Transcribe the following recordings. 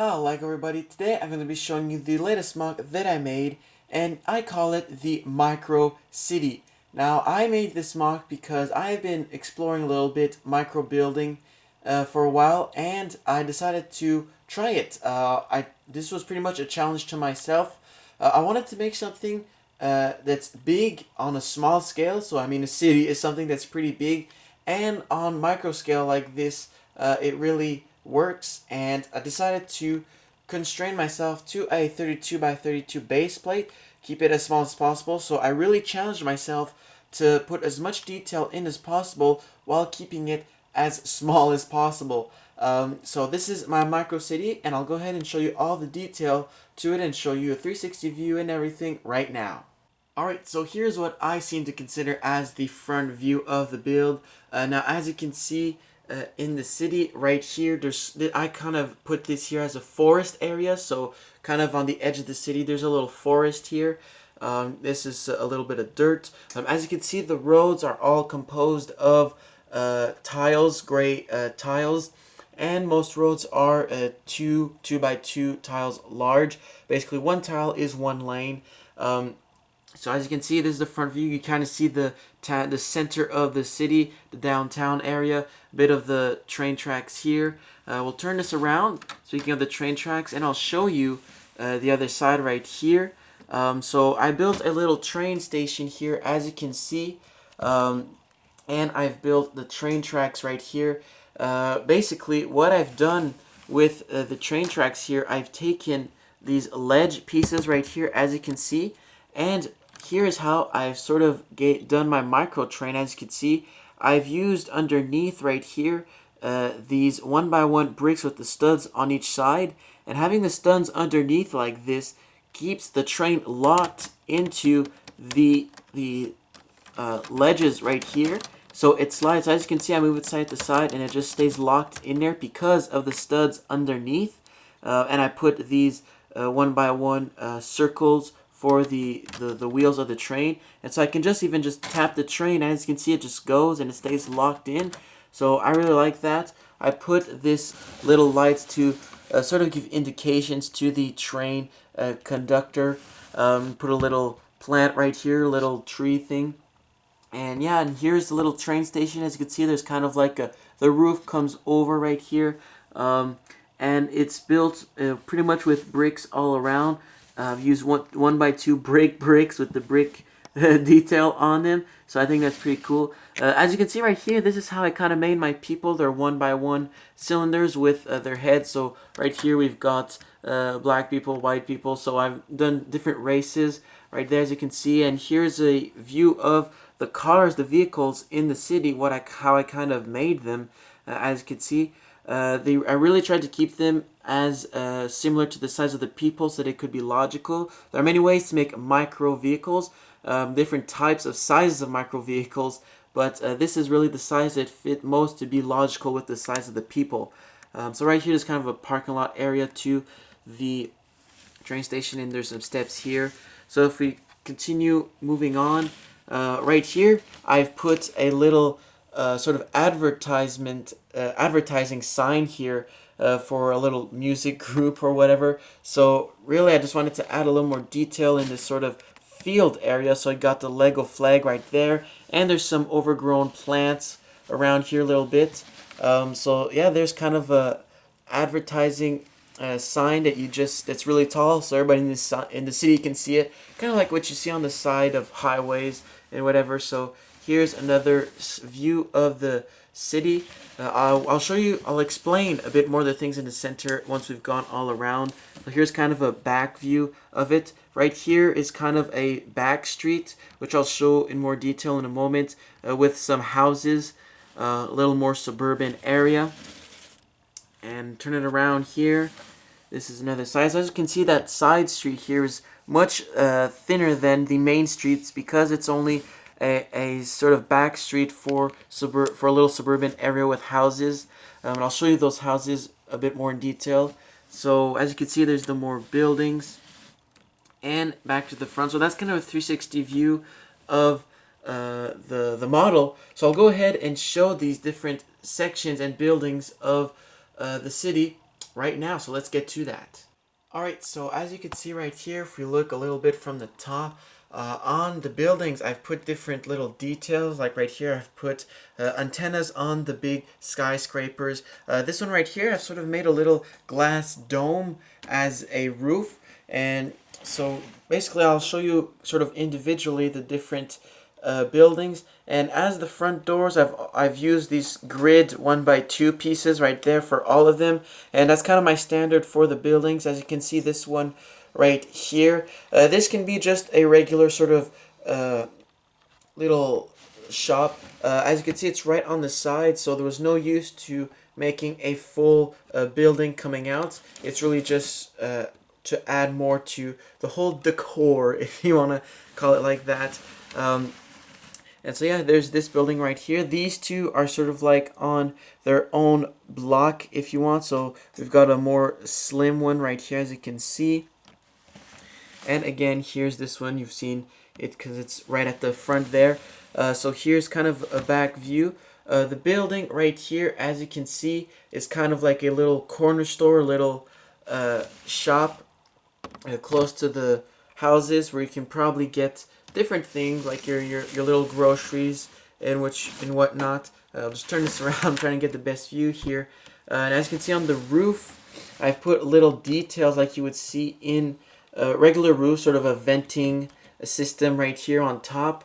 Hello everybody, today I'm going to be showing you the latest MOC that I made, and I call it the Micro City. Now I made this MOC because I have been exploring a little bit micro building for a while, and I decided to try it. This was pretty much a challenge to myself. I wanted to make something that's big on a small scale, so I mean a city is something that's pretty big, and on micro scale like this, it really works, and I decided to constrain myself to a 32 by 32 base plate, keep it as small as possible. So I really challenged myself to put as much detail in as possible while keeping it as small as possible. So this is my micro city, and I'll go ahead and show you all the detail to it and show you a 360 view and everything right now. Alright, so here's what I seem to consider as the front view of the build. Now as you can see, in the city right here, I kind of put this here as a forest area, so kind of on the edge of the city there's a little forest here. This is a little bit of dirt. As you can see, the roads are all composed of tiles, gray tiles, and most roads are 2 by 2 tiles large. Basically one tile is one lane. So as you can see, this is the front view. You kind of see the center of the city, the downtown area, a bit of the train tracks here. We'll turn this around, speaking of the train tracks, and I'll show you the other side right here. So I built a little train station here, as you can see, and I've built the train tracks right here. Basically, what I've done with the train tracks here, I've taken these ledge pieces right here, as you can see, and here's how I've sort of done my micro train. As you can see, I've used underneath right here these 1 by 1 bricks with the studs on each side, and having the studs underneath like this keeps the train locked into the ledges right here. So it slides. As you can see, I move it side to side and it just stays locked in there because of the studs underneath. And I put these 1 by 1 circles for the wheels of the train, and so I can just tap the train. As you can see, it just goes and it stays locked in. So I really like that. I put this little lights to sort of give indications to the train conductor. Put a little plant right here, little tree thing. And yeah, and here's the little train station. As you can see, there's kind of like the roof comes over right here. And it's built pretty much with bricks all around. I've used 1 by 2 bricks with the brick detail on them, so I think that's pretty cool. As you can see right here, this is how I kind of made my people. They're 1 by 1 cylinders with their heads. So right here we've got black people, white people. So I've done different races right there, as you can see. And here's a view of the cars, the vehicles in the city. How I kind of made them, as you can see. I really tried to keep them as similar to the size of the people so they could be logical. There are many ways to make micro vehicles, different types of sizes of micro vehicles, but this is really the size that fit most to be logical with the size of the people. So right here is kind of a parking lot area to the train station, and there's some steps here. So if we continue moving on, right here I've put a little sort of advertising sign here for a little music group or whatever. So really I just wanted to add a little more detail in this sort of field area. So I got the Lego flag right there, and there's some overgrown plants around here a little bit. So yeah, there's kind of a advertising sign that's really tall, so everybody in the city can see it, kind of like what you see on the side of highways and whatever. So here's another view of the city. I'll explain a bit more of the things in the center once we've gone all around. So here's kind of a back view of it. Right here is kind of a back street, which I'll show in more detail in a moment, with some houses, a little more suburban area. And turn it around here. This is another side. So as you can see, that side street here is much thinner than the main streets because it's only a sort of back street for a little suburban area with houses. And I'll show you those houses a bit more in detail. So as you can see, there's the more buildings, and back to the front. So that's kind of a 360 view of the model. So I'll go ahead and show these different sections and buildings of the city. right now. So let's get to that. Alright, so as you can see right here, if we look a little bit from the top, on the buildings, I've put different little details. Like right here, I've put antennas on the big skyscrapers. This one right here, I've sort of made a little glass dome as a roof. And so basically, I'll show you sort of individually the different buildings. And as the front doors, I've used these grid 1x2 pieces right there for all of them, and that's kind of my standard for the buildings. As you can see, this one right here, this can be just a regular sort of little shop. As you can see, it's right on the side, so there was no use to making a full building coming out. It's really just to add more to the whole decor, if you want to call it like that. And so yeah, there's this building right here. These two are sort of like on their own block, if you want. So we've got a more slim one right here, as you can see. And again, here's this one. You've seen it because it's right at the front there. So here's kind of a back view. The building right here, as you can see, is kind of like a little corner store, little shop close to the houses, where you can probably get different things like your little groceries and whatnot. I'll just turn this around. I'm trying to get the best view here. And as you can see on the roof, I've put little details like you would see in a regular roof, sort of a venting system right here on top.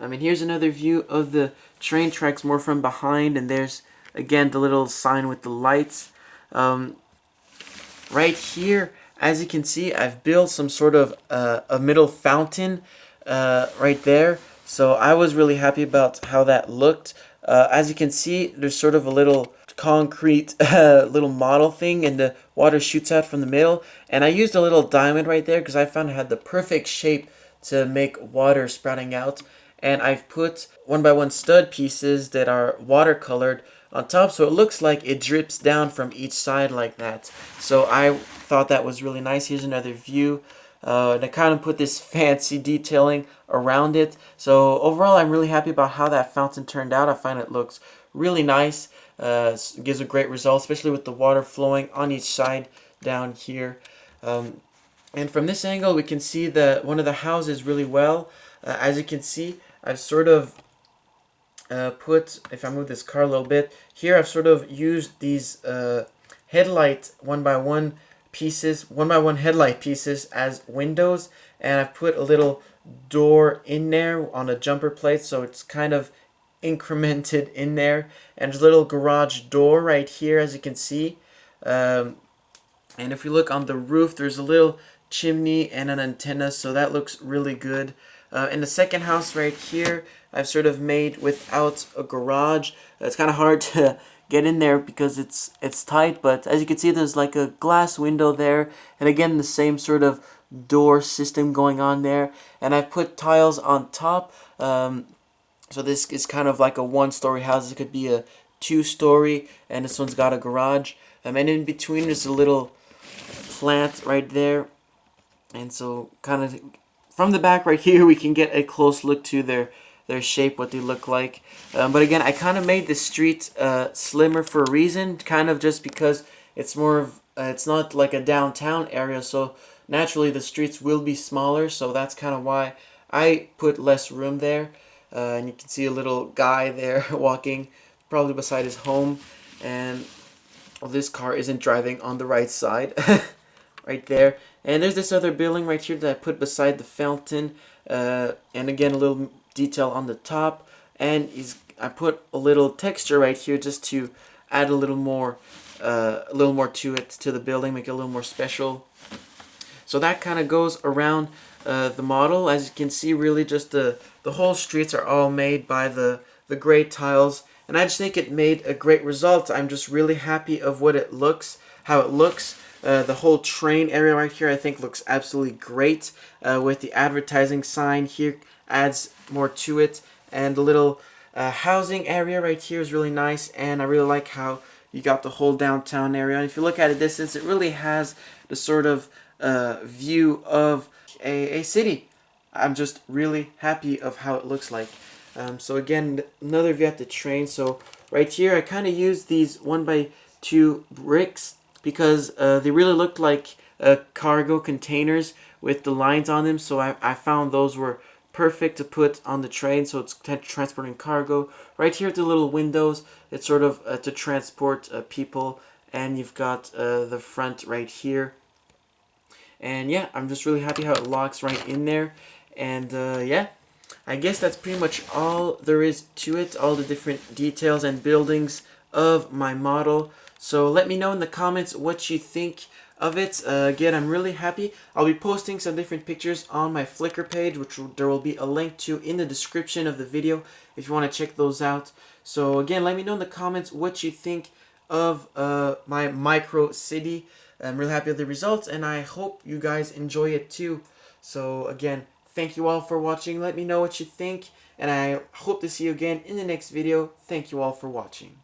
Here's another view of the train tracks more from behind, and there's again the little sign with the lights. Right here, as you can see, I've built some sort of a middle fountain right there. So I was really happy about how that looked. As you can see, there's sort of a little concrete little model thing, and the water shoots out from the middle. And I used a little diamond right there because I found it had the perfect shape to make water sprouting out. And I've put 1x1 stud pieces that are watercolored on top, so it looks like it drips down from each side like that. So I thought that was really nice. Here's another view. And I kind of put this fancy detailing around it. So overall, I'm really happy about how that fountain turned out. I find it looks really nice. Gives a great result, especially with the water flowing on each side down here. And from this angle, we can see one of the houses really well. As you can see, I've sort of put, if I move this car a little bit, here I've sort of used these headlight 1x1 pieces, 1x1 headlight pieces as windows, and I've put a little door in there on a jumper plate, so it's kind of incremented in there. And there's a little garage door right here, as you can see. And if we look on the roof, there's a little chimney and an antenna, so that looks really good. In the second house right here, I've sort of made without a garage. It's kind of hard to get in there because it's tight, but as you can see, there's like a glass window there, and again the same sort of door system going on there. And I've put tiles on top, so this is kind of like a one-story house. It could be a two-story, and this one's got a garage. And in between, there's a little plant right there, and so kind of from the back right here, we can get a close look to their shape, what they look like. But again, I kind of made the street slimmer for a reason, kind of just because it's more of, it's not like a downtown area, so naturally the streets will be smaller, so that's kind of why I put less room there. And you can see a little guy there walking, probably beside his home, and well, this car isn't driving on the right side, right there. And there's this other building right here that I put beside the fountain, and again a little detail on the top, and I put a little texture right here just to add a little more to it, to the building, make it a little more special. So that kind of goes around the model. As you can see, really just the whole streets are all made by the gray tiles, and I just think it made a great result. I'm just really happy of what it looks, how it looks. The whole train area right here I think looks absolutely great, with the advertising sign here adds more to it, and the little housing area right here is really nice, and I really like how you got the whole downtown area. And if you look at a distance, it really has the sort of view of a city. I'm just really happy of how it looks like. So again, another view at the train. So right here I kind of used these 1x2 bricks because they really looked like cargo containers with the lines on them. So I found those were perfect to put on the train, so it's transporting cargo. Right here at the little windows, it's sort of to transport people, and you've got the front right here. And yeah, I'm just really happy how it locks right in there. And yeah, I guess that's pretty much all there is to it, all the different details and buildings of my model. So let me know in the comments what you think of it. Again, I'm really happy. I'll be posting some different pictures on my Flickr page, which there will be a link to in the description of the video if you want to check those out. So again, let me know in the comments what you think of my micro city. I'm really happy with the results, and I hope you guys enjoy it too. So again, thank you all for watching. Let me know what you think, and I hope to see you again in the next video. Thank you all for watching.